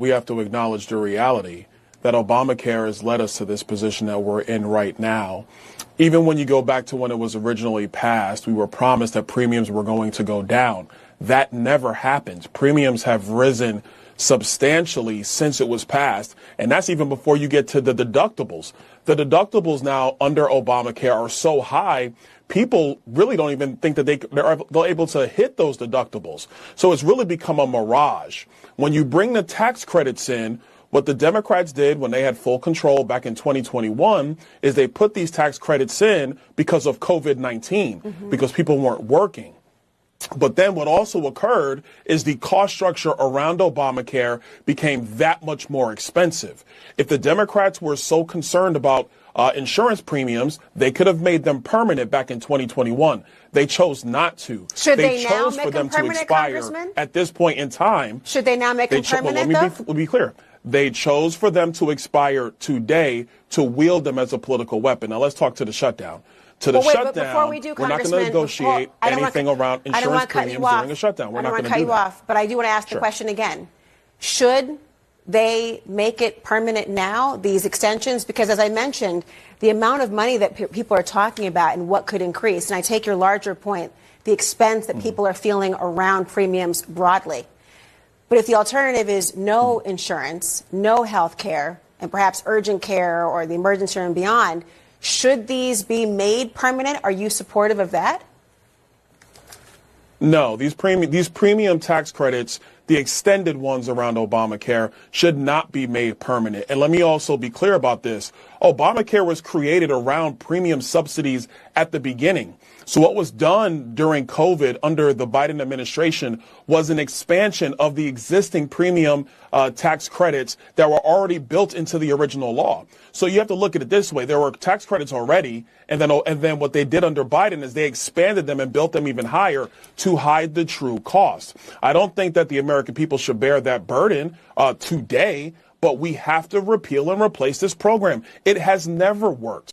We have to acknowledge the reality that Obamacare has led us to this position that we're in right now. Even when you go back to when it was originally passed, we were promised that premiums were going to go down. That never happened. Premiums have risen substantially since it was passed, and that's even before you get to the deductibles. The deductibles now under Obamacare are so high, people really don't even think that they're able to hit those deductibles. So it's really become a mirage. When you bring the tax credits in, what the Democrats did when they had full control back in 2021 is they put these tax credits in because of COVID-19, because people weren't working. But then what also occurred is the cost structure around Obamacare became that much more expensive. If the Democrats were so concerned about insurance premiums, they could have made them permanent back in 2021. They chose not to. Should they now chose make for them them permanent, to expire Congressman? At this point in time. Should they now make them permanent, let me be clear. They chose for them to expire today to wield them as a political weapon. Now let's talk to the shutdown. To the shutdown, we're not going to negotiate anything around insurance premiums during a shutdown. We're not going to do that. I don't want to cut you off, but I do want to ask the question again. Should they make it permanent now, these extensions? Because as I mentioned, the amount of money that people are talking about and what could increase, and I take your larger point, the expense that people are feeling around premiums broadly. But if the alternative is no insurance, no health care, and perhaps urgent care or the emergency room and beyond, should these be made permanent? Are you supportive of that? No, these premium tax credits, the extended ones around Obamacare, should not be made permanent. And let me also be clear about this. Obamacare was created around premium subsidies at the beginning. So what was done during COVID under the Biden administration was an expansion of the existing premium tax credits that were already built into the original law. So you have to look at it this way. There were tax credits already, and then what they did under Biden is they expanded them and built them even higher to hide the true cost. I don't think that the American people should bear that burden today, but we have to repeal and replace this program. It has never worked.